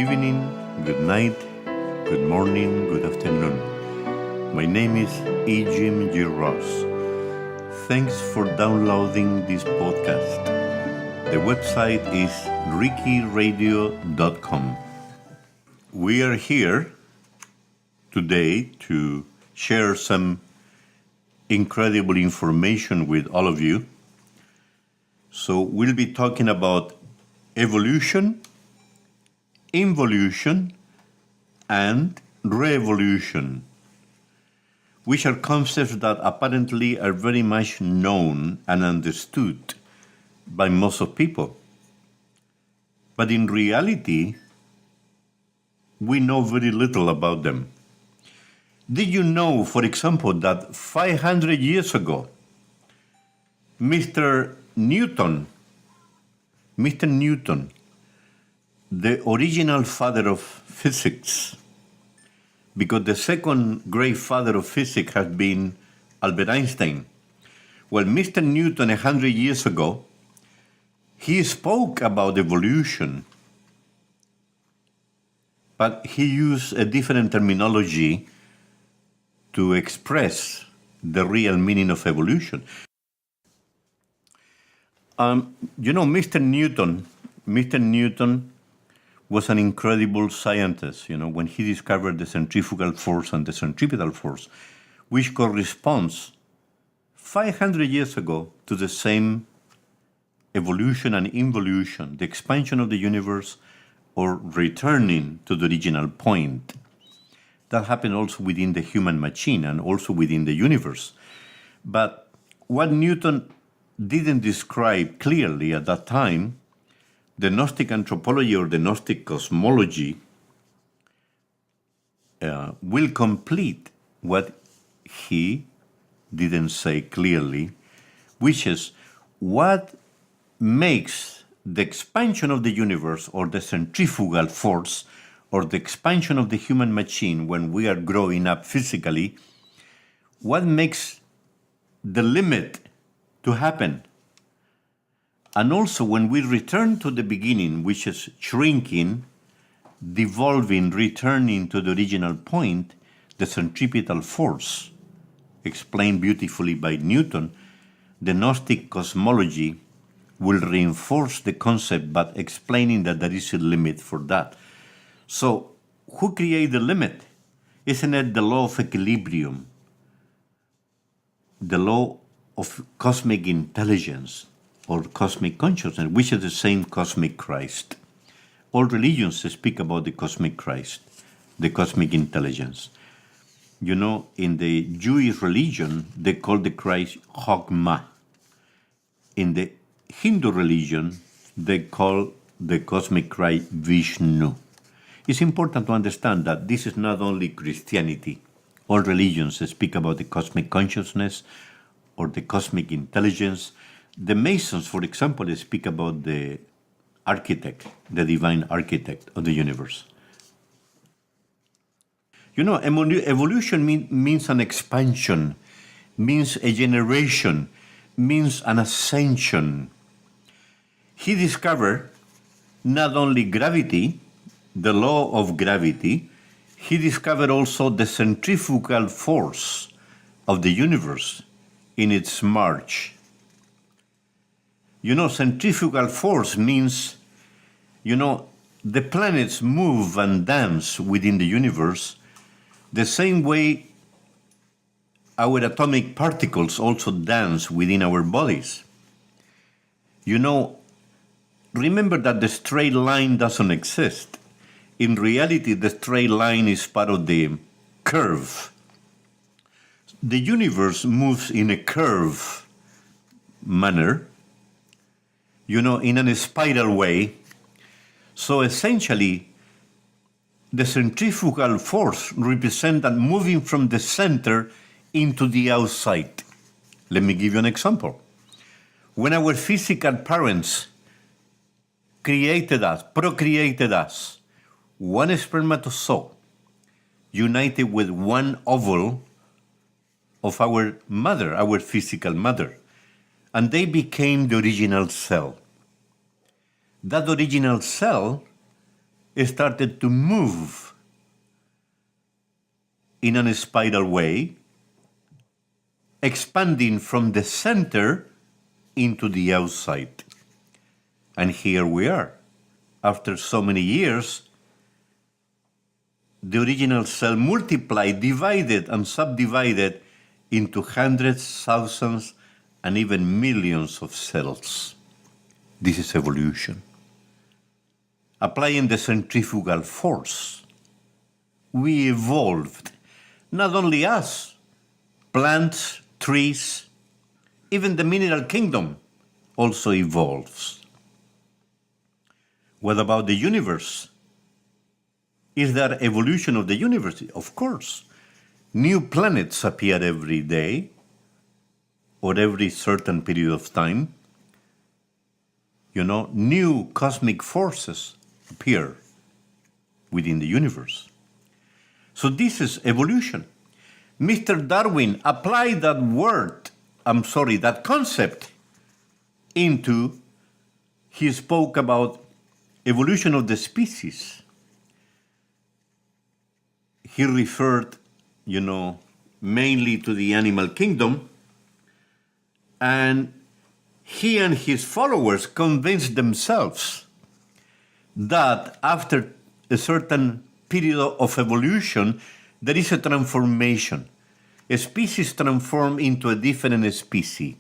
evening, good night, good morning, good afternoon. My name is Jim G. Ross. Thanks for downloading this podcast. The website is rickyradio.com. We are here today to share some incredible information with all of you. So we'll be talking about evolution, involution, and revolution, which are concepts that apparently are very much known and understood by most of people. But in reality, we know very little about them. Did you know, for example, that 500 years ago, Mr. Newton, the original father of physics, because the second great father of physics has been Albert Einstein. Well, Mr. Newton, 100 years ago, he spoke about evolution, but he used a different terminology to express the real meaning of evolution. Mr. Newton was an incredible scientist, when he discovered the centrifugal force and the centripetal force, which corresponds 500 years ago to the same evolution and involution, the expansion of the universe or returning to the original point. That happened also within the human machine and also within the universe. But what Newton didn't describe clearly at that time, the Gnostic anthropology or the Gnostic cosmology will complete what he didn't say clearly, which is what makes the expansion of the universe or the centrifugal force or the expansion of the human machine when we are growing up physically, what makes the limit to happen. And also when we return to the beginning, which is shrinking, devolving, returning to the original point, the centripetal force, explained beautifully by Newton, the Gnostic cosmology will reinforce the concept, but explaining that there is a limit for that. So, who created the limit? Isn't it the law of equilibrium? The law of cosmic intelligence or cosmic consciousness, which is the same cosmic Christ. All religions speak about the cosmic Christ, the cosmic intelligence. In the Jewish religion, they call the Christ Chokmah. In the Hindu religion, they call the cosmic Christ Vishnu. It's important to understand that this is not only Christianity. All religions speak about the cosmic consciousness or the cosmic intelligence. The Masons, for example, speak about the architect, the divine architect of the universe. Evolution means an expansion, means a generation, means an ascension. He discovered not only gravity, the law of gravity, he discovered also the centrifugal force of the universe in its march. Centrifugal force means, the planets move and dance within the universe the same way our atomic particles also dance within our bodies. Remember that the straight line doesn't exist. In reality, the straight line is part of the curve. The universe moves in a curve manner, in a spiral way. So essentially, the centrifugal force represents that moving from the center into the outside. Let me give you an example. When our physical parents procreated us, one spermatozoa united with one ovule of our mother, our physical mother, and they became the original cell. That original cell started to move in a spiral way, expanding from the center into the outside. And here we are. After so many years, the original cell multiplied, divided, and subdivided into hundreds, thousands, and even millions of cells. This is evolution. Applying the centrifugal force, we evolved. Not only us, plants, trees, even the mineral kingdom also evolves. What about the universe? Is there evolution of the universe? Of course. New planets appear every day or every certain period of time. New cosmic forces appear within the universe. So this is evolution. Mr. Darwin applied that concept into, he spoke about evolution of the species. He referred, mainly to the animal kingdom, and he and his followers convinced themselves that after a certain period of evolution, there is a transformation. A species transforms into a different species,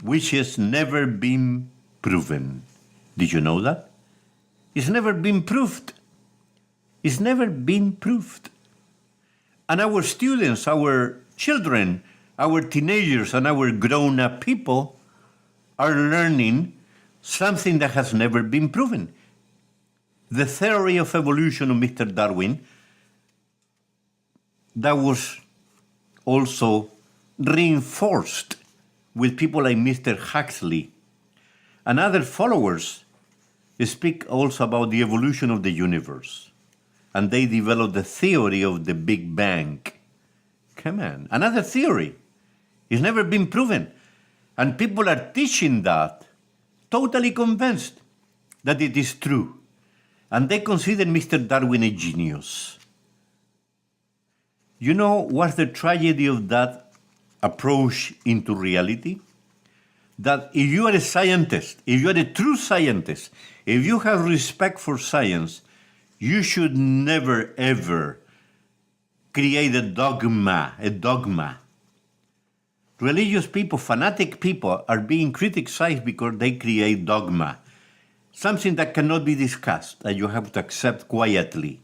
which has never been proven. Did you know that? It's never been proved. It's never been proved. And our students, our children, our teenagers, and our grown-up people are learning something that has never been proven. The theory of evolution of Mr. Darwin, that was also reinforced with people like Mr. Huxley and other followers speak also about the evolution of the universe. And they developed the theory of the Big Bang. Come on, another theory. It's never been proven. And people are teaching that, totally convinced that it is true. And they consider Mr. Darwin a genius. You know what's the tragedy of that approach into reality? That if you are a scientist, if you are a true scientist, if you have respect for science, you should never, ever create a dogma. Religious people, fanatic people, are being criticized because they create dogma, something that cannot be discussed, that you have to accept quietly.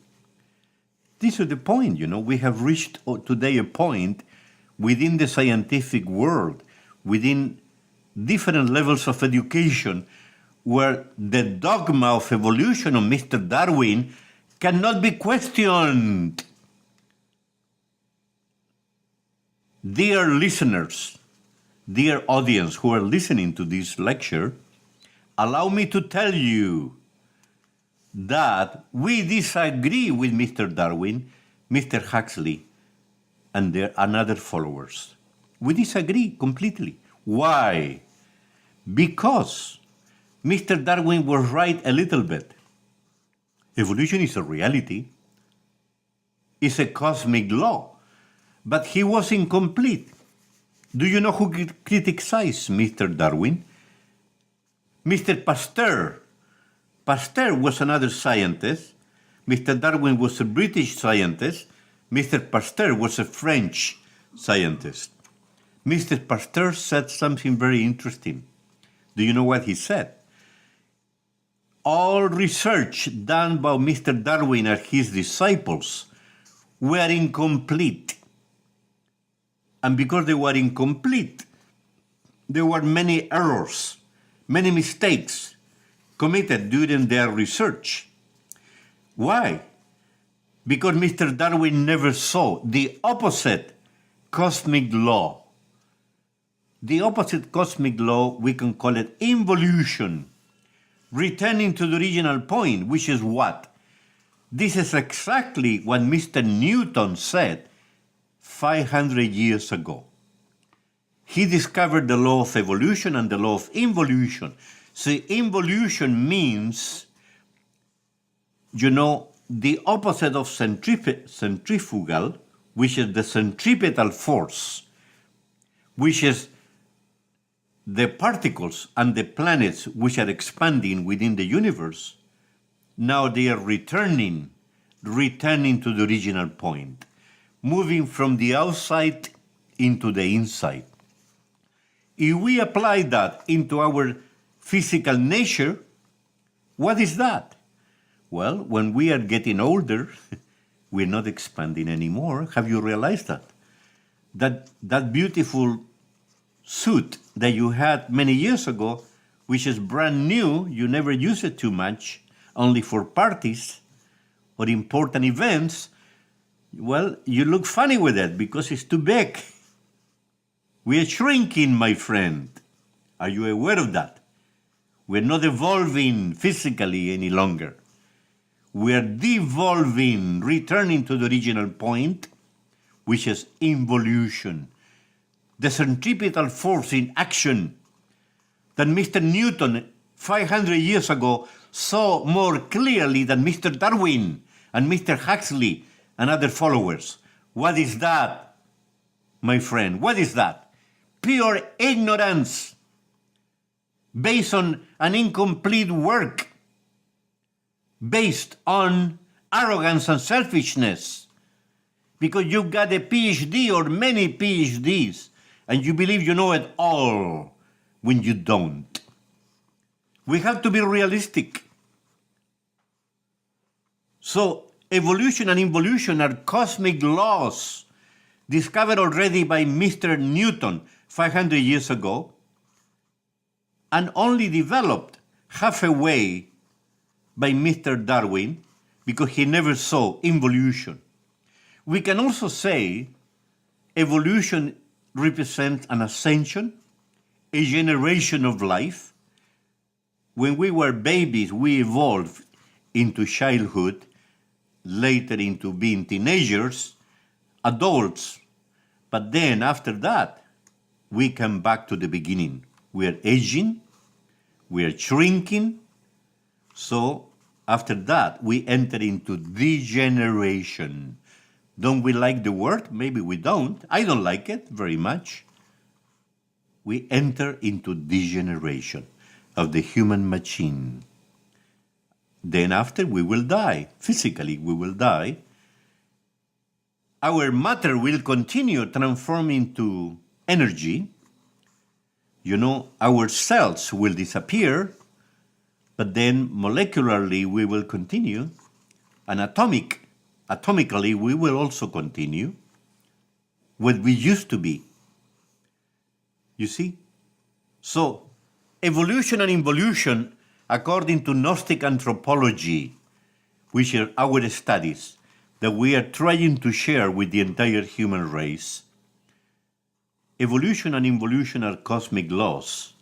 This is the point, we have reached today a point within the scientific world, within different levels of education, where the dogma of evolution of Mr. Darwin cannot be questioned. Dear listeners, dear audience who are listening to this lecture, allow me to tell you that we disagree with Mr. Darwin, Mr. Huxley, and other followers. We disagree completely. Why? Because Mr. Darwin was right a little bit. Evolution is a reality. It's a cosmic law. But he was incomplete. Do you know who criticized Mr. Darwin? Mr. Pasteur. Pasteur was another scientist. Mr. Darwin was a British scientist. Mr. Pasteur was a French scientist. Mr. Pasteur said something very interesting. Do you know what he said? All research done by Mr. Darwin and his disciples were incomplete. And because they were incomplete, there were many errors, many mistakes committed during their research. Why? Because Mr. Darwin never saw the opposite cosmic law. The opposite cosmic law, we can call it involution. Returning to the original point, which is what? This is exactly what Mr. Newton said 500 years ago. He discovered the law of evolution and the law of involution. So involution means the opposite of centrifugal, which is the centripetal force, which is the particles and the planets which are expanding within the universe, now they are returning to the original point, moving from the outside into the inside. If we apply that into our physical nature, what is that? Well, when we are getting older, we're not expanding anymore. Have you realized that? That beautiful suit that you had many years ago, which is brand new, you never use it too much, only for parties or important events, well, you look funny with it because it's too big. We are shrinking, my friend. Are you aware of that? We're not evolving physically any longer. We are devolving, returning to the original point, which is involution. The centripetal force in action that Mr. Newton 500 years ago saw more clearly than Mr. Darwin and Mr. Huxley and other followers. What is that, my friend? What is that? Pure ignorance based on an incomplete work, based on arrogance and selfishness, because you've got a PhD or many PhDs, and you believe you know it all when you don't. We have to be realistic. So, evolution and involution are cosmic laws discovered already by Mr. Newton 500 years ago, and only developed halfway by Mr. Darwin because he never saw involution. We can also say evolution represents an ascension, a generation of life. When we were babies, we evolved into childhood, later into being teenagers, adults. But then after that, we come back to the beginning. We are aging, we are shrinking. So after that, we enter into degeneration. Don't we like the word? Maybe we don't. I don't like it very much. We enter into degeneration of the human machine. Then after, we will die. Physically, we will die. Our matter will continue transforming to energy. Our cells will disappear, but then molecularly we will continue, and atomically we will also continue what we used to be. You see? So, evolution and involution, according to Gnostic anthropology, which are our studies that we are trying to share with the entire human race, evolution and involution are cosmic laws.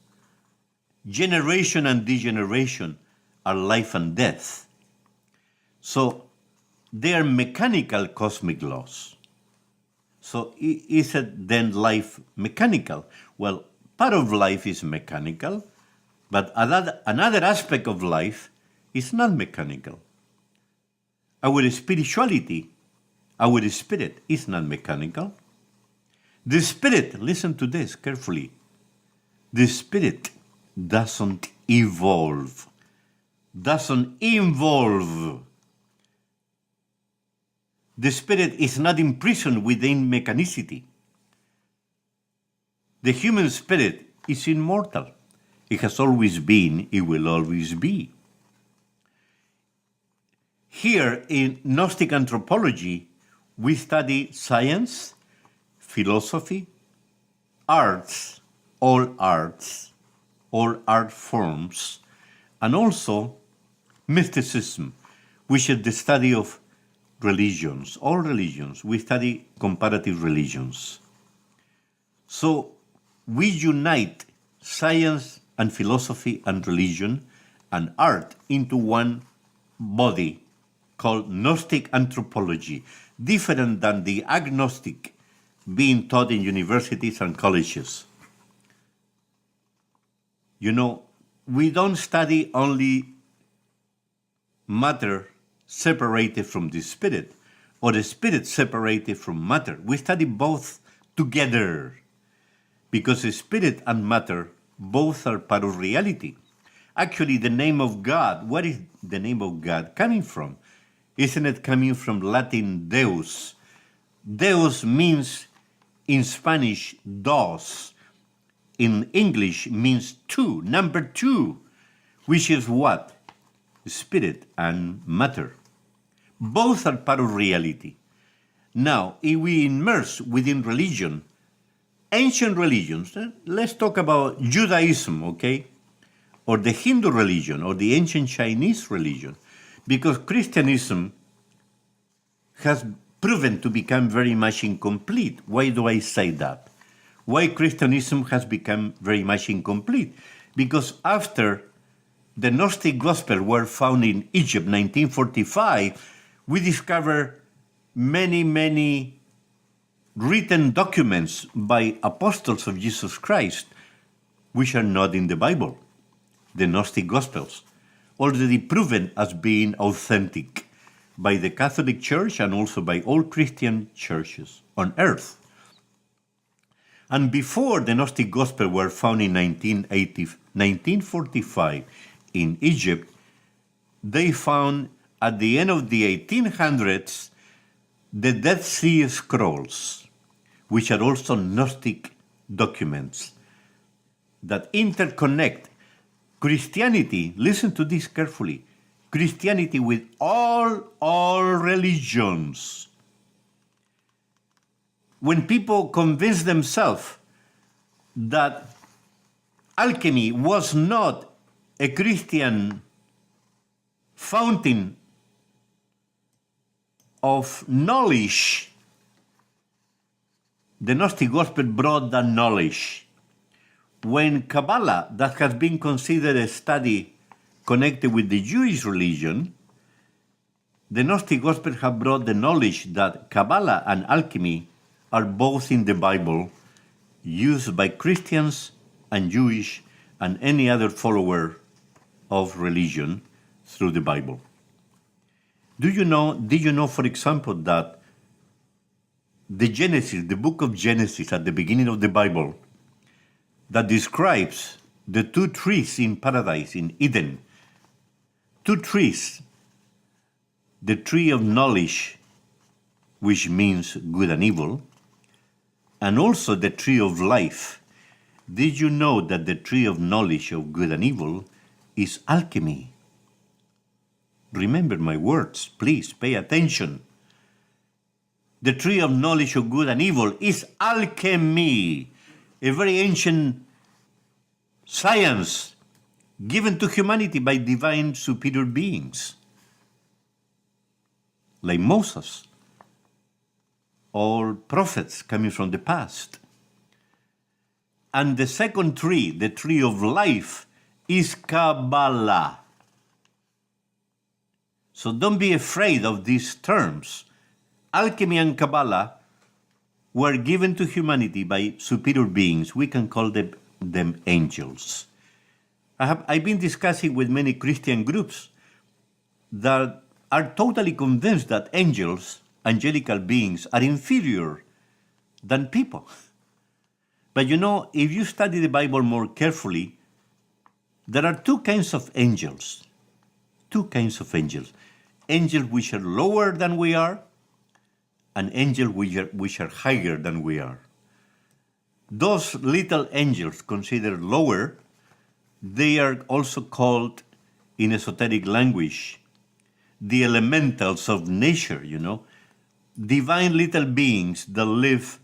Generation and degeneration are life and death. So they are mechanical cosmic laws. So is it then life mechanical? Well, part of life is mechanical, but another aspect of life is not mechanical. Our spirituality, our spirit is not mechanical. The spirit, listen to this carefully, the spirit doesn't evolve, doesn't involve. The spirit is not imprisoned within mechanicity. The human spirit is immortal. It has always been, it will always be. Here in Gnostic anthropology, we study science, philosophy, arts, all art forms, and also mysticism, which is the study of religions, all religions. We study comparative religions. So we unite science and philosophy and religion and art into one body called Gnostic anthropology, different than the agnostic being taught in universities and colleges. We don't study only matter, separated from the spirit, or the spirit separated from matter. We study both together because the spirit and matter both are part of reality. Actually, the name of God, what is the name of God coming from? Isn't it coming from Latin Deus? Deus means in Spanish dos. In English means two, number two, which is what? Spirit and matter. Both are part of reality. Now, if we immerse within religion, ancient religions, let's talk about Judaism, okay? Or the Hindu religion, or the ancient Chinese religion, because Christianism has proven to become very much incomplete. Why do I say that? Why Christianism has become very much incomplete? Because after the Gnostic Gospel were found in Egypt, 1945, we discover many written documents by apostles of Jesus Christ, which are not in the Bible, the Gnostic Gospels, already proven as being authentic by the Catholic Church and also by all Christian churches on earth. And before the Gnostic Gospel were found in 1945 in Egypt, they found at the end of the 1800s the Dead Sea Scrolls, which are also Gnostic documents that interconnect Christianity, listen to this carefully, Christianity with all religions. When people convince themselves that alchemy was not a Christian fountain of knowledge, the Gnostic Gospel brought that knowledge. When Kabbalah, that has been considered a study connected with the Jewish religion, the Gnostic Gospel have brought the knowledge that Kabbalah and alchemy are both in the Bible, used by Christians and Jewish and any other follower of religion through the Bible. Did you know, for example, that the Genesis, the book of Genesis at the beginning of the Bible, that describes the two trees in paradise, in Eden, two trees, the tree of knowledge, which means good and evil, and also the tree of life. Did you know that the tree of knowledge of good and evil is alchemy? Remember my words, please pay attention. The tree of knowledge of good and evil is alchemy, a very ancient science given to humanity by divine superior beings, like Moses, or prophets coming from the past. And the second tree, the tree of life, is Kabbalah. So don't be afraid of these terms. Alchemy and Kabbalah were given to humanity by superior beings. We can call them angels. I've been discussing with many Christian groups that are totally convinced that angels, angelical beings, are inferior than people. But you know, if you study the Bible more carefully, there are two kinds of angels. Two kinds of angels. Angels which are lower than we are, and angels which are higher than we are. Those little angels considered lower, they are also called, in esoteric language, the elementals of nature, divine little beings that live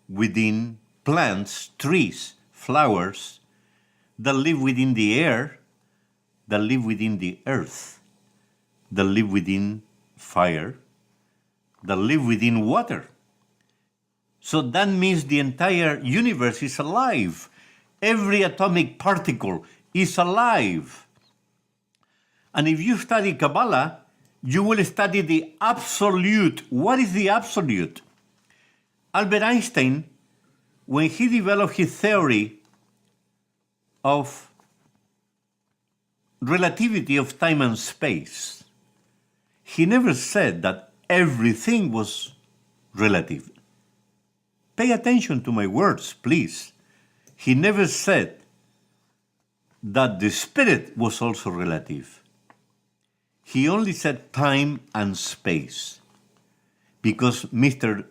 within plants, trees, flowers, that live within the air, that live within the earth, that live within fire, that live within water. So that means the entire universe is alive. Every atomic particle is alive. And if you study Kabbalah, you will study the absolute. What is the absolute? Albert Einstein, when he developed his theory of relativity of time and space, he never said that everything was relative. Pay attention to my words, please. He never said that the spirit was also relative. He only said time and space, because Mr.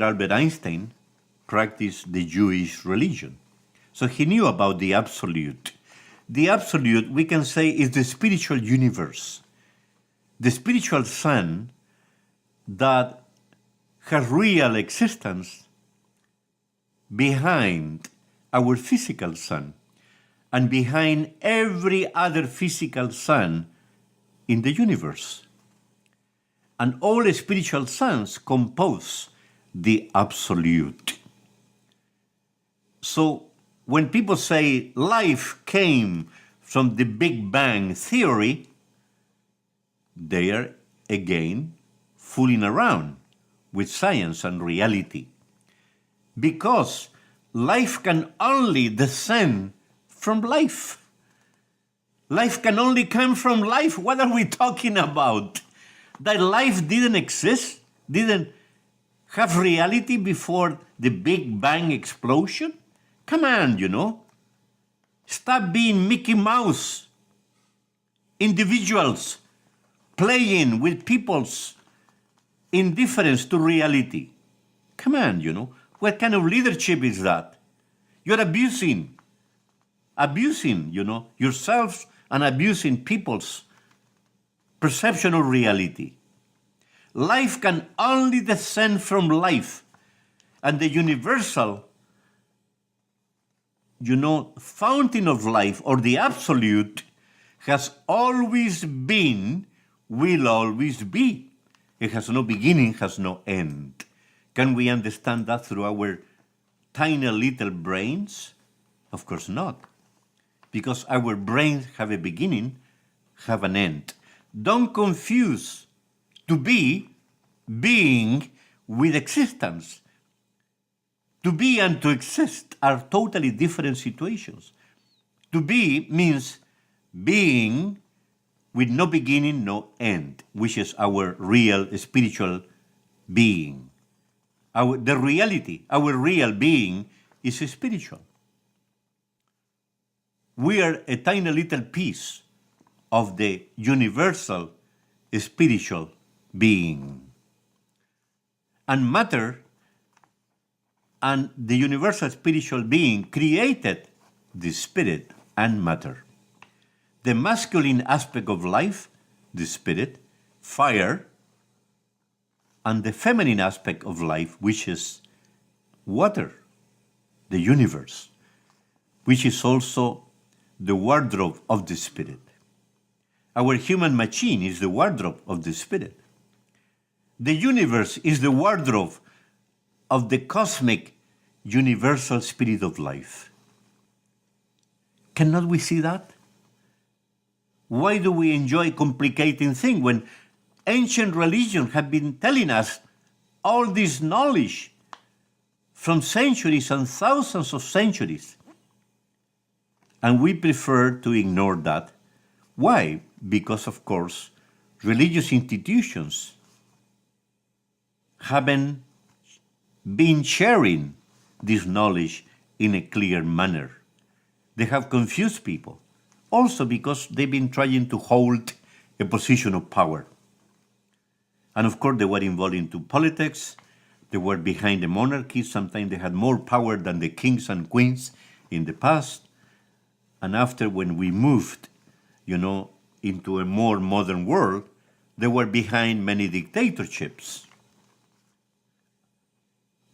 Albert Einstein practiced the Jewish religion. So he knew about the absolute. The absolute, we can say, is the spiritual universe, the spiritual sun that has real existence behind our physical sun and behind every other physical sun in the universe. And all spiritual suns compose the absolute. So when people say life came from the Big Bang theory, they are again fooling around with science and reality. Because life can only descend from life. Life can only come from life. What are we talking about? That life didn't exist, didn't have reality before the Big Bang explosion? Come on, Stop being Mickey Mouse individuals playing with people's indifference to reality. Come on, What kind of leadership is that? You're abusing, yourselves and abusing people's perception of reality. Life can only descend from life, and the universal, fountain of life, or the absolute, has always been, will always be. It has no beginning, has no end. Can we understand that through our tiny little brains? Of course not. Because our brains have a beginning, have an end. Don't confuse to be, being, with existence. To be and to exist are totally different situations. To be means being with no beginning, no end, which is our real spiritual being. The reality, our real being, is spiritual. We are a tiny little piece of the universal spiritual being. And matter and the universal spiritual being created the spirit and matter. The masculine aspect of life, the spirit, fire, and the feminine aspect of life, which is water, the universe, which is also the wardrobe of the spirit. Our human machine is the wardrobe of the spirit. The universe is the wardrobe of the cosmic universal spirit of life. Cannot we see that? Why do we enjoy complicating things when ancient religions have been telling us all this knowledge from centuries and thousands of centuries? And we prefer to ignore that. Why? Because, of course, religious institutions haven't been sharing this knowledge in a clear manner. They have confused people. Also because they've been trying to hold a position of power. And of course, they were involved into politics. They were behind the monarchy. Sometimes they had more power than the kings and queens in the past. And after, when we moved, into a more modern world, they were behind many dictatorships,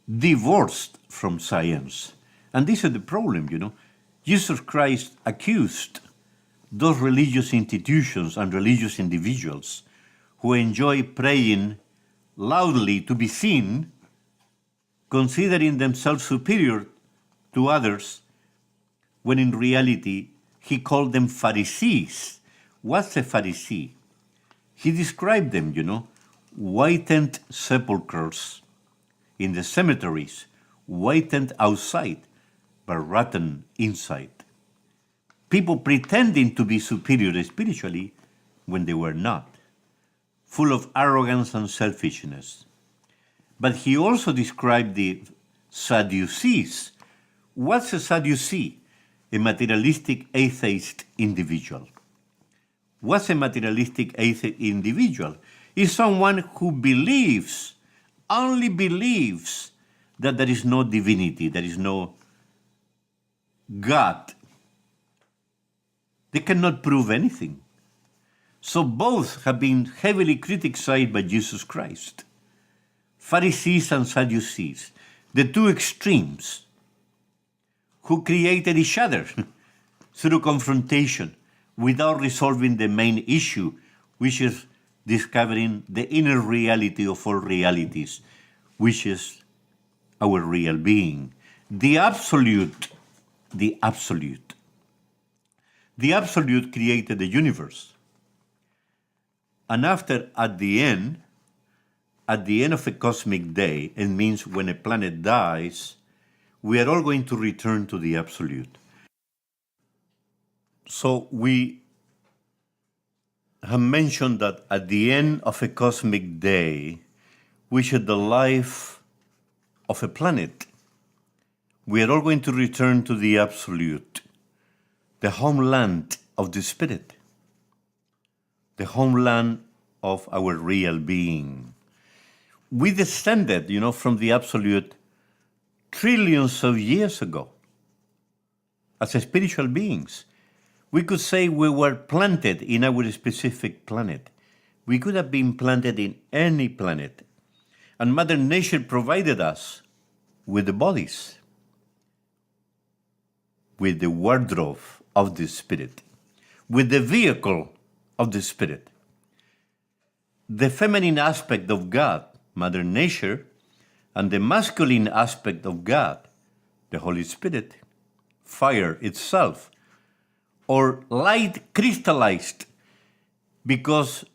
divorced from science. And this is the problem, Jesus Christ accused those religious institutions and religious individuals who enjoy praying loudly to be seen, considering themselves superior to others, when in reality he called them Pharisees. What's a Pharisee? He described them, whitened sepulchres in the cemeteries, whitened outside, but rotten inside. people pretending to be superior spiritually when they were not, full of arrogance and selfishness. But he also described the Sadducees. What's a Sadducee? A materialistic atheist individual. What's a materialistic atheist individual? Is someone who believes, only believes, that there is no divinity, there is no God. They cannot prove anything. So both have been heavily criticized by Jesus Christ. Pharisees and Sadducees, the two extremes, who created each other through confrontation without resolving the main issue, which is discovering the inner reality of all realities, which is our real being. The absolute. The absolute created the universe. And after, at the end of a cosmic day, it means when a planet dies, we are all going to return to the absolute. So we have mentioned that at the end of a cosmic day, which is the life of a planet, we are all going to return to the absolute, the homeland of the spirit, the homeland of our real being. We descended, from the absolute trillions of years ago as spiritual beings. We could say we were planted in our specific planet. We could have been planted in any planet. And Mother Nature provided us with the bodies, with the wardrobe of the Spirit, with the vehicle of the Spirit. The feminine aspect of God, Mother Nature, and the masculine aspect of God, the Holy Spirit, fire itself, or light crystallized, because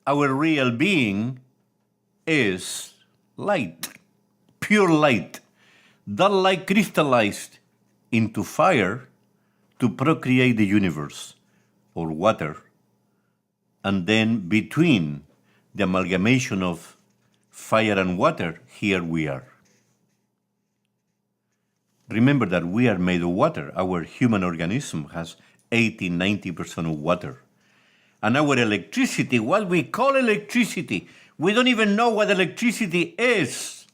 our real being is light, pure light. That light crystallized into fire to procreate the universe, or water, and then between the amalgamation of fire and water, here we are. Remember that we are made of water. Our human organism has 80-90% of water. And our electricity, what we call electricity, we don't even know what electricity is.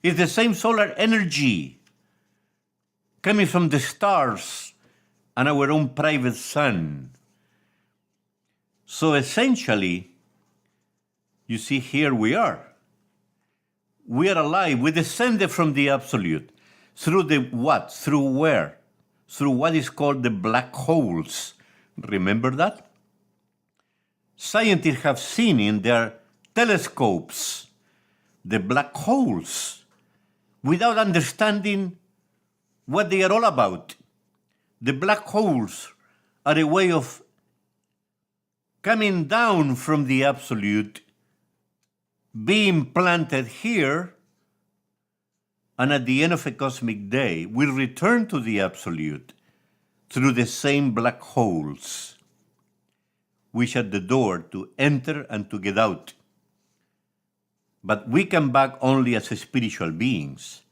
It's the same solar energy coming from the stars and our own private sun. So essentially, you see, here we are. We are alive. We descended from the absolute. Through the what? Through where? Through what is called the black holes. Remember that? Scientists have seen in their telescopes the black holes without understanding what they are all about. The black holes are a way of coming down from the absolute, being planted here, and at the end of a cosmic day, will return to the absolute through the same black holes, which are the door to enter and to get out. But we come back only as spiritual beings.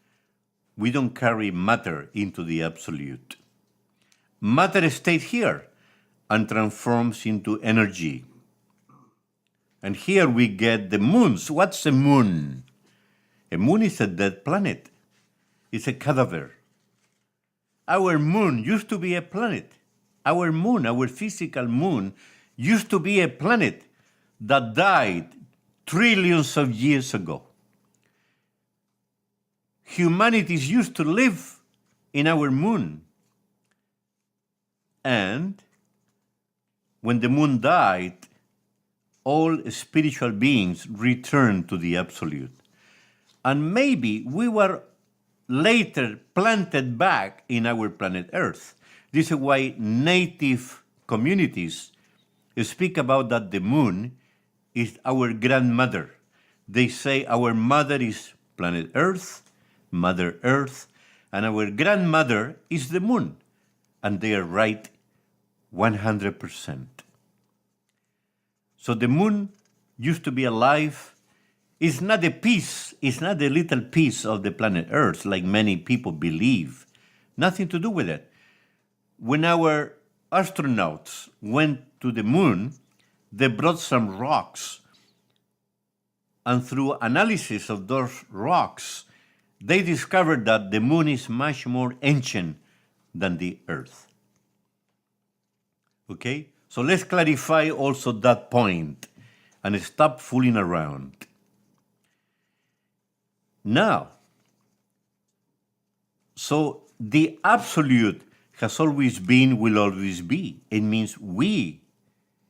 We don't carry matter into the absolute. Matter stays here and transforms into energy. And here we get the moons. What's a moon? A moon is a dead planet. It's a cadaver. Our moon used to be a planet. Our moon, our physical moon, used to be a planet that died trillions of years ago. Humanity used to live in our moon. And when the moon died, all spiritual beings returned to the absolute. And maybe we were later planted back in our planet Earth. This is why native communities speak about that the moon is our grandmother. They say our mother is planet Earth, Mother Earth, and our grandmother is the moon. and they are right 100%. So the moon used to be alive. It's not a piece, it's not a little piece of the planet Earth like many people believe. Nothing to do with it. When our astronauts went to the moon, they brought some rocks, and through analysis of those rocks, they discovered that the moon is much more ancient than the Earth. Okay? So let's clarify also that point and stop fooling around. Now, so the absolute has always been, will always be. It means we,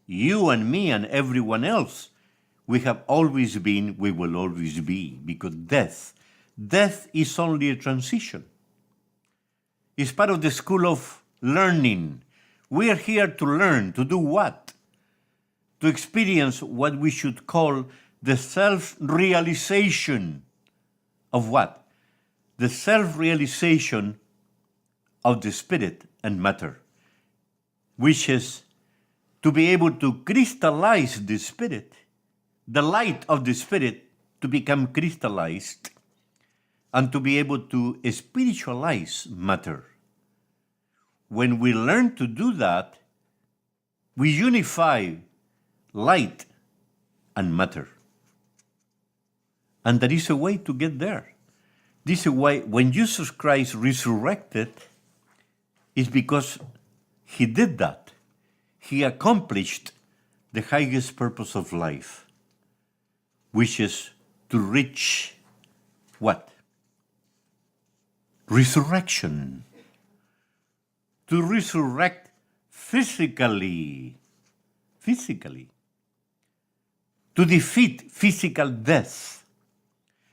you and me and everyone else, we have always been, we will always be, because death is only a transition. It's part of the school of learning. We are here to learn, to do what? To experience what we should call the self-realization of what? The self-realization of the spirit and matter, which is to be able to crystallize the spirit, the light of the spirit to become crystallized, and to be able to spiritualize matter. When we learn to do that, we unify light and matter. And there is a way to get there. This is why when Jesus Christ resurrected, it's because he did that. He accomplished the highest purpose of life, which is to reach what? Resurrection. To resurrect physically. Physically. To defeat physical death.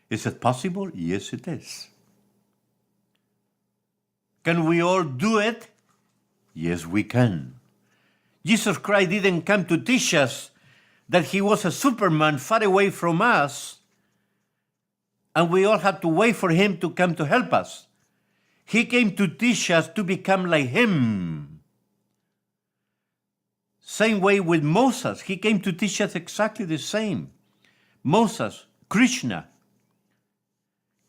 Is it possible? Yes, it is. Can we all do it? Yes, we can. Jesus Christ didn't come to teach us that he was a Superman far away from us, and we all had to wait for him to come to help us. He came to teach us to become like him. Same way with Moses. He came to teach us exactly the same. Moses, Krishna,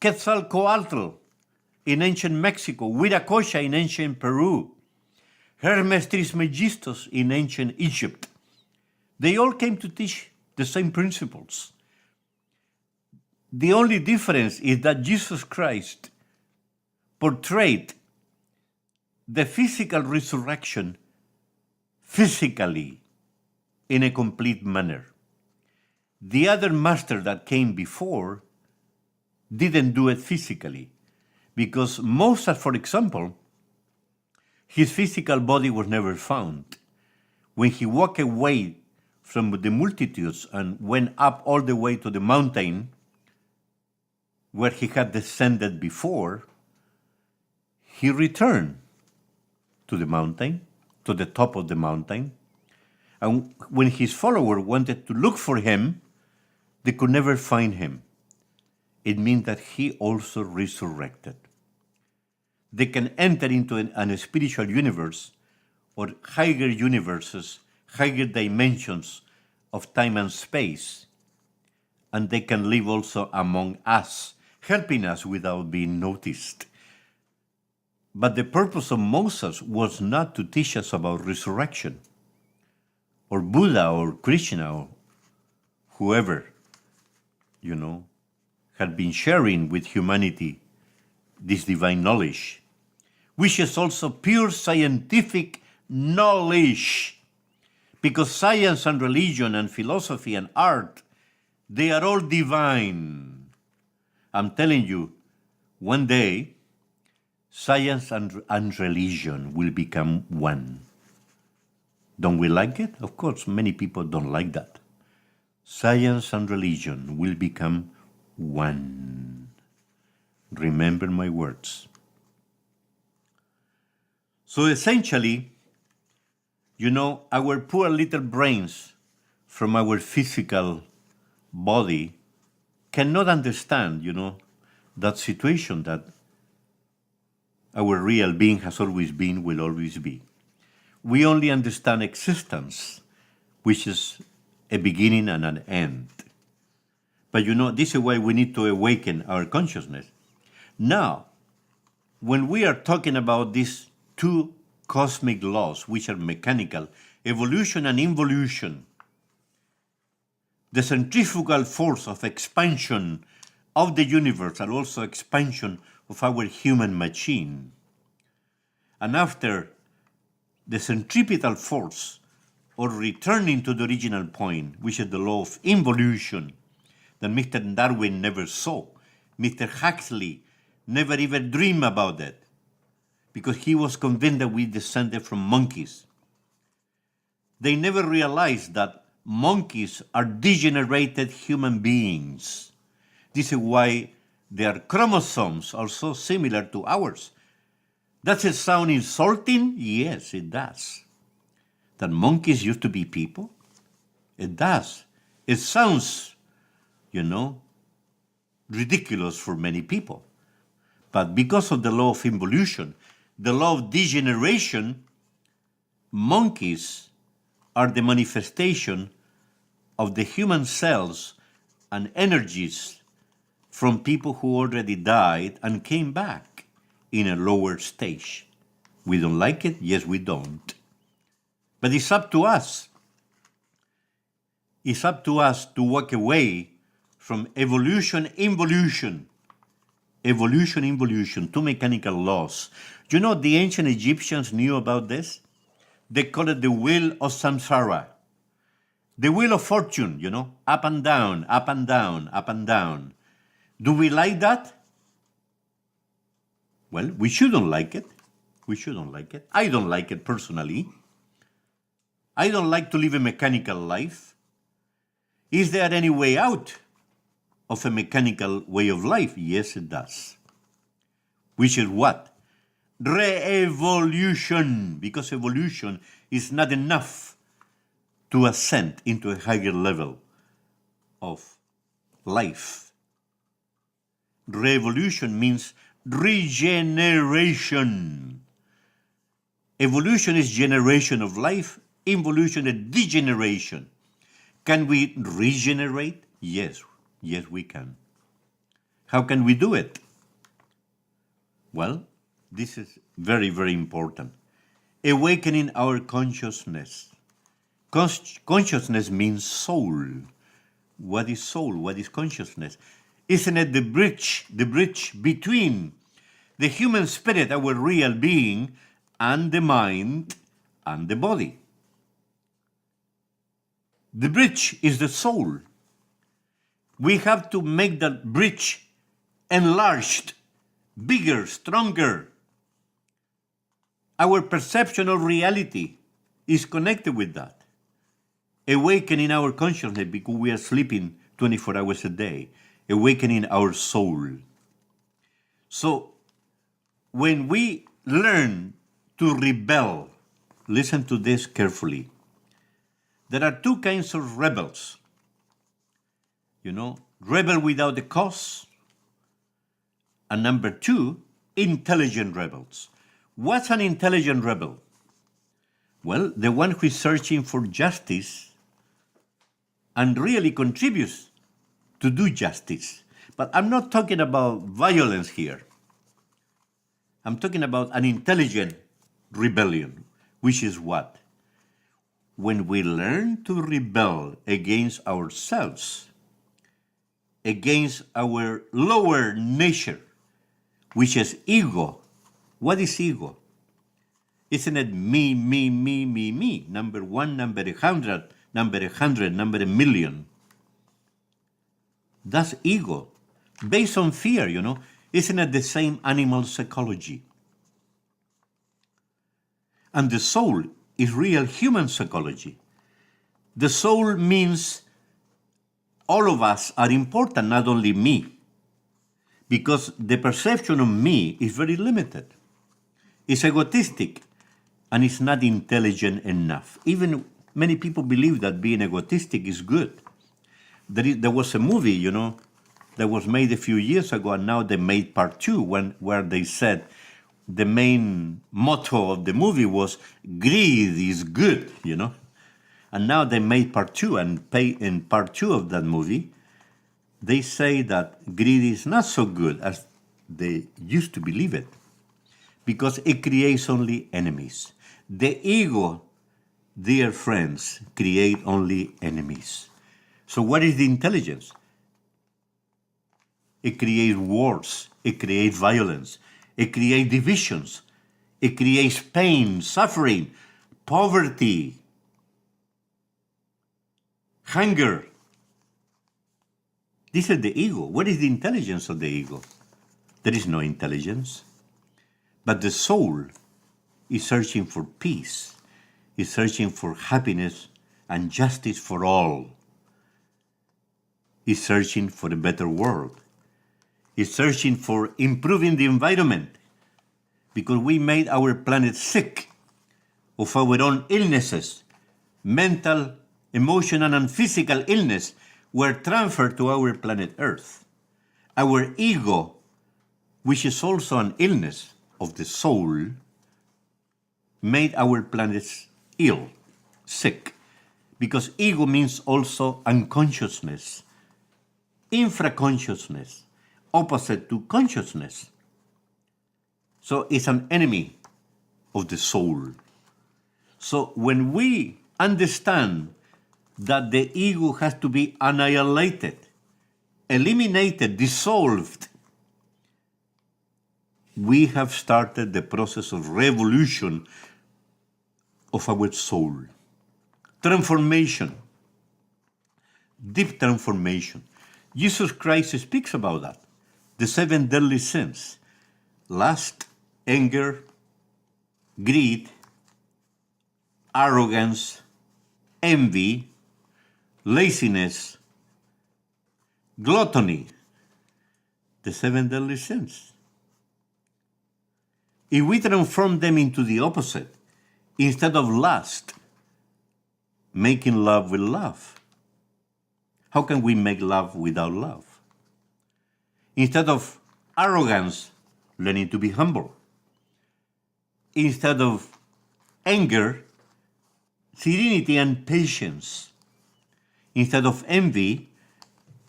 Quetzalcoatl in ancient Mexico, Huiracocha in ancient Peru, Hermes Trismegistus in ancient Egypt. They all came to teach the same principles. The only difference is that Jesus Christ portrayed the physical resurrection physically in a complete manner. The other master that came before didn't do it physically, because Moses, for example, his physical body was never found. When he walked away from the multitudes and went up all the way to the mountain where he had descended before, he returned to the mountain, to the top of the mountain. And when his followers wanted to look for him, they could never find him. It means that he also resurrected. They can enter into a spiritual universe or higher universes, higher dimensions of time and space, and they can live also among us, helping us without being noticed. But the purpose of Moses was not to teach us about resurrection, or Buddha, or Krishna, or whoever, had been sharing with humanity this divine knowledge, which is also pure scientific knowledge, because science and religion and philosophy and art, they are all divine. I'm telling you, one day, science and religion will become one. Don't we like it? Of course, many people don't like that. Science and religion will become one. Remember my words. So essentially, our poor little brains from our physical body cannot understand, that situation that our real being has always been, will always be. We only understand existence, which is a beginning and an end. But this is why we need to awaken our consciousness. Now, when we are talking about these two cosmic laws, which are mechanical, evolution and involution, the centrifugal force of expansion of the universe and also expansion of our human machine. And after the centripetal force, or returning to the original point, which is the law of involution, that Mr. Darwin never saw. Mr. Huxley never even dreamed about it, because he was convinced that we descended from monkeys. They never realized that monkeys are degenerated human beings. This is why their chromosomes are so similar to ours. Does it sound insulting? Yes, it does. That monkeys used to be people? It does. It sounds, ridiculous for many people. But because of the law of involution, the law of degeneration, monkeys are the manifestation of the human cells and energies from people who already died and came back in a lower stage. We don't like it? Yes, we don't. But it's up to us. It's up to us to walk away from evolution, involution. Evolution, involution, two mechanical laws. The ancient Egyptians knew about this? They call it the wheel of samsara. The wheel of fortune, up and down, up and down, up and down. Do we like that? Well, we shouldn't like it. We shouldn't like it. I don't like it personally. I don't like to live a mechanical life. Is there any way out of a mechanical way of life? Yes, it does. Which is what? Re-evolution. Because evolution is not enough to ascend into a higher level of life. Re-evolution means regeneration. Evolution is generation of life. Involution is degeneration. Can we regenerate? Yes, we can. How can we do it? Well, this is very, very important. Awakening our consciousness. Consciousness means soul. What is soul? What is consciousness? Isn't it the bridge between the human spirit, our real being, and the mind and the body? The bridge is the soul. We have to make that bridge enlarged, bigger, stronger. Our perception of reality is connected with that. Awakening our consciousness, because we are sleeping 24 hours a day. Awakening our soul. So, when we learn to rebel, listen to this carefully. There are two kinds of rebels. Rebel without a cause. And number two, intelligent rebels. What's an intelligent rebel? Well, the one who is searching for justice and really contributes to do justice. But I'm not talking about violence here. I'm talking about an intelligent rebellion, which is what? When we learn to rebel against ourselves, against our lower nature, which is ego. What is ego? Isn't it me, me, me, me, me? Number one, number 100, number 100, number 1,000,000. That's ego. Based on fear, Isn't it the same animal psychology? And the soul is real human psychology. The soul means all of us are important, not only me. Because the perception of me is very limited. It's egotistic, and it's not intelligent enough. Even many people believe that being egotistic is good. There was a movie, that was made a few years ago, and now they made part two, where they said, the main motto of the movie was greed is good, you know. And now they made part two, and in part two of that movie, they say that greed is not so good as they used to believe it, because it creates only enemies. The ego, dear friends, create only enemies. So what is the intelligence? It creates wars, it creates violence, it creates divisions, it creates pain, suffering, poverty, hunger. This is the ego. What is the intelligence of the ego? There is no intelligence. But the soul is searching for peace, is searching for happiness and justice for all, is searching for a better world, is searching for improving the environment, because we made our planet sick of our own illnesses. Mental, emotional, and physical illness were transferred to our planet Earth. Our ego, which is also an illness of the soul, made our planets ill, sick, because ego means also unconsciousness, infraconsciousness, opposite to consciousness. So it's an enemy of the soul. So when we understand that the ego has to be annihilated, eliminated, dissolved, we have started the process of revolution of our soul. Transformation, deep transformation. Jesus Christ speaks about that. The 7 deadly sins: lust, anger, greed, arrogance, envy, laziness, gluttony. The 7 deadly sins. If we transform them into the opposite, instead of lust, making love with love. How can we make love without love? Instead of arrogance, learning to be humble. Instead of anger, serenity and patience. Instead of envy,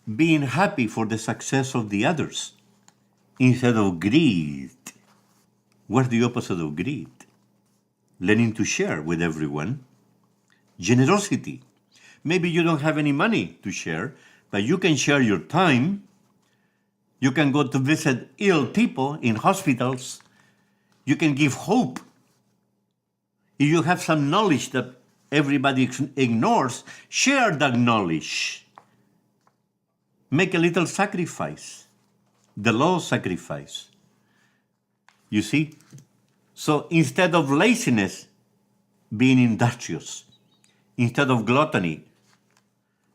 being happy for the success of the others. Instead of greed, what's the opposite of greed? Learning to share with everyone. Generosity. Maybe you don't have any money to share, but you can share your time. You can go to visit ill people in hospitals. You can give hope. If you have some knowledge that everybody ignores, share that knowledge. Make a little sacrifice, the law sacrifice. You see? So instead of laziness, being industrious. Instead of gluttony.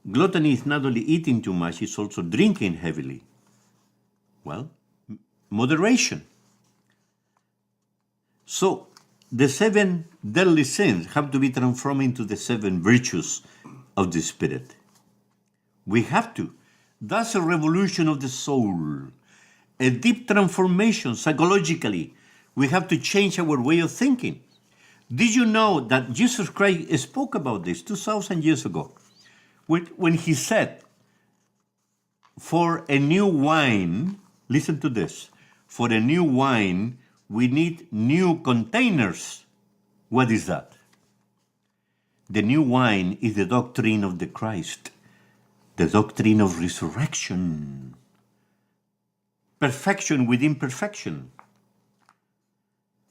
Gluttony is not only eating too much, it's also drinking heavily. Well, moderation. So the 7 deadly sins have to be transformed into the 7 virtues of the Spirit. We have to. That's a revolution of the soul. A deep transformation psychologically. We have to change our way of thinking. Did you know that Jesus Christ spoke about this 2,000 years ago? When he said, for a new wine, listen to this, for a new wine, we need new containers. What is that? The new wine is the doctrine of the Christ, the doctrine of resurrection, perfection within perfection.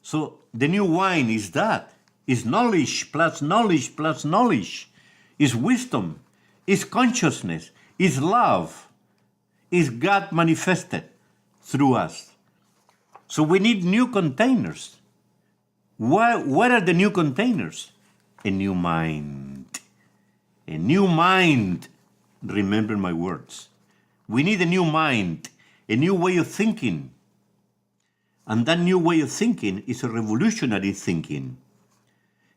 So the new wine is that, is knowledge plus knowledge plus knowledge, is wisdom, is consciousness, is love, is God manifested through us. So we need new containers. What are the new containers? A new mind. A new mind. Remember my words. We need a new mind, a new way of thinking. And that new way of thinking is a revolutionary thinking.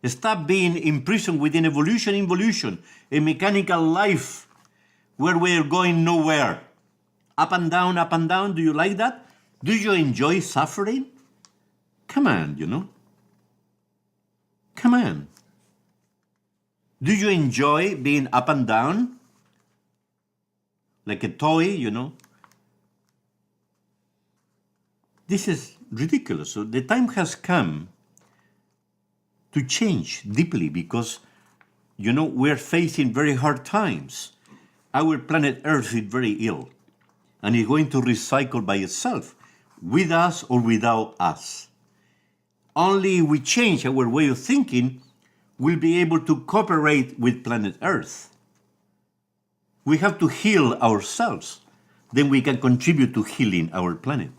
Stop being imprisoned within involution, a mechanical life where we are going nowhere. Up and down, up and down. Do you like that? Do you enjoy suffering? Come on. Come on. Do you enjoy being up and down? Like a toy? This is ridiculous. So the time has come to change deeply because, we're facing very hard times. Our planet Earth is very ill and it's going to recycle by itself, with us or without us. Only if we change our way of thinking, we'll be able to cooperate with planet Earth. We have to heal ourselves. Then we can contribute to healing our planet.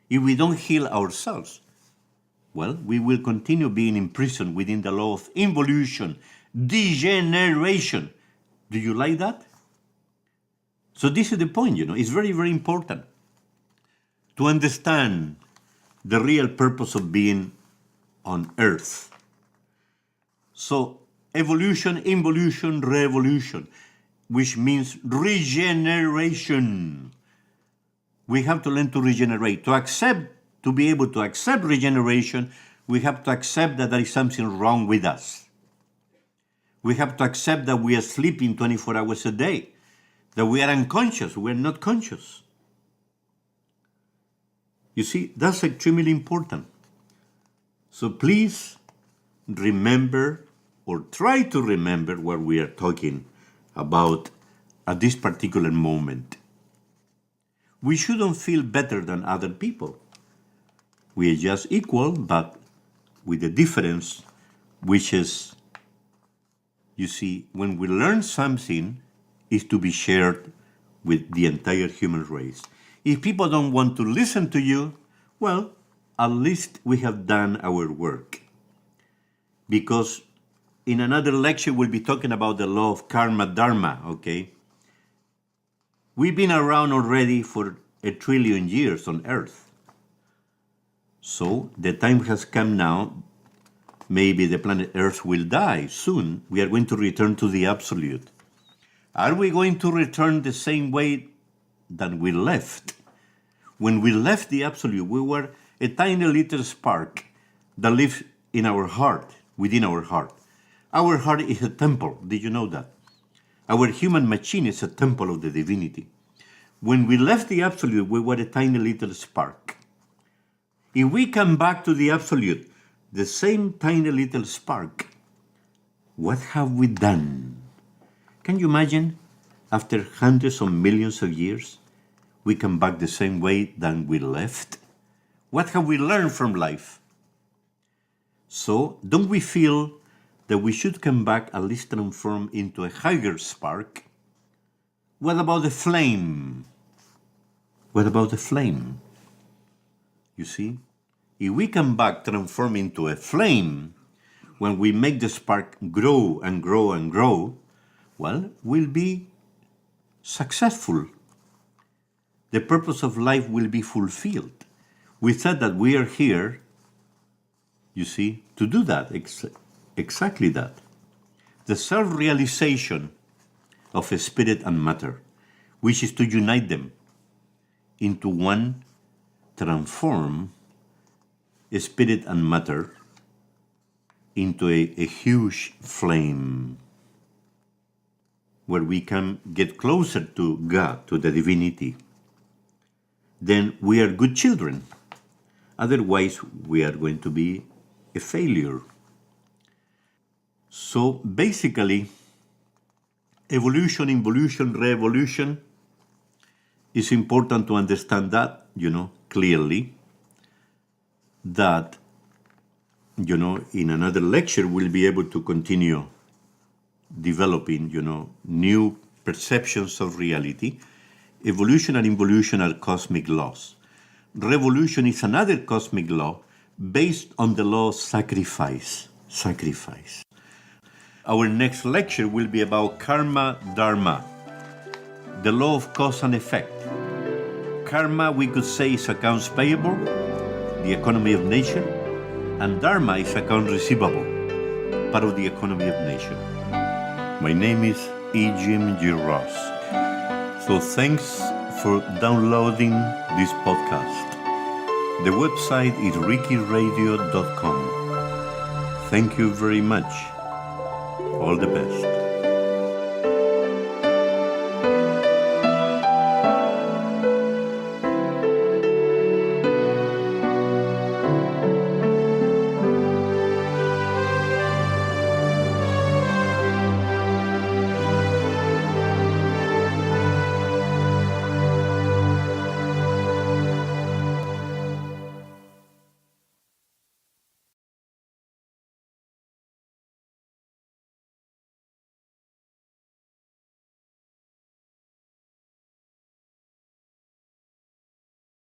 If we don't heal ourselves, well, we will continue being imprisoned within the law of involution, degeneration. Do you like that? So this is the point, It's very, very important to understand the real purpose of being on Earth. So evolution, involution, revolution, which means regeneration. We have to learn to regenerate. To be able to accept regeneration, we have to accept that there is something wrong with us. We have to accept that we are sleeping 24 hours a day, that we are unconscious, we are not conscious. You see, that's extremely important. So please remember, or try to remember, what we are talking about at this particular moment. We shouldn't feel better than other people. We are just equal, but with a difference, which is, you see, when we learn something, is to be shared with the entire human race. If people don't want to listen to you, well, at least we have done our work. Because in another lecture, we'll be talking about the law of karma dharma, okay? We've been around already for 1 trillion years on Earth. So the time has come now. Maybe the planet Earth will die soon. We are going to return to the absolute. Are we going to return the same way that we left? When we left the absolute, we were a tiny little spark that lives in our heart, within our heart. Our heart is a temple. Did you know that? Our human machine is a temple of the divinity. When we left the absolute, we were a tiny little spark. If we come back to the absolute, the same tiny little spark, what have we done? Can you imagine? After hundreds of millions of years, we come back the same way than we left? What have we learned from life? So, don't we feel that we should come back at least transform into a higher spark? What about the flame? What about the flame? You see, if we come back transform into a flame, when we make the spark grow and grow and grow, well, we'll be successful. The purpose of life will be fulfilled. We said that we are here, you see, to do that, exactly that. The self-realization of a spirit and matter, which is to unite them into one, transform spirit and matter into a huge flame where we can get closer to God, to the divinity. Then we are good children. Otherwise, we are going to be a failure. So basically, evolution, involution, revolution, it's important to understand that, clearly, that, in another lecture, we'll be able to continue developing, new perceptions of reality. Evolution and involution are cosmic laws. Revolution is another cosmic law based on the law of sacrifice. Sacrifice. Our next lecture will be about karma dharma, the law of cause and effect. Karma, we could say, is accounts payable, the economy of nature, and dharma is account receivable, part of the economy of nature. My name is E. Jim G. Ross. So thanks for downloading this podcast. The website is rickyradio.com. Thank you very much. All the best.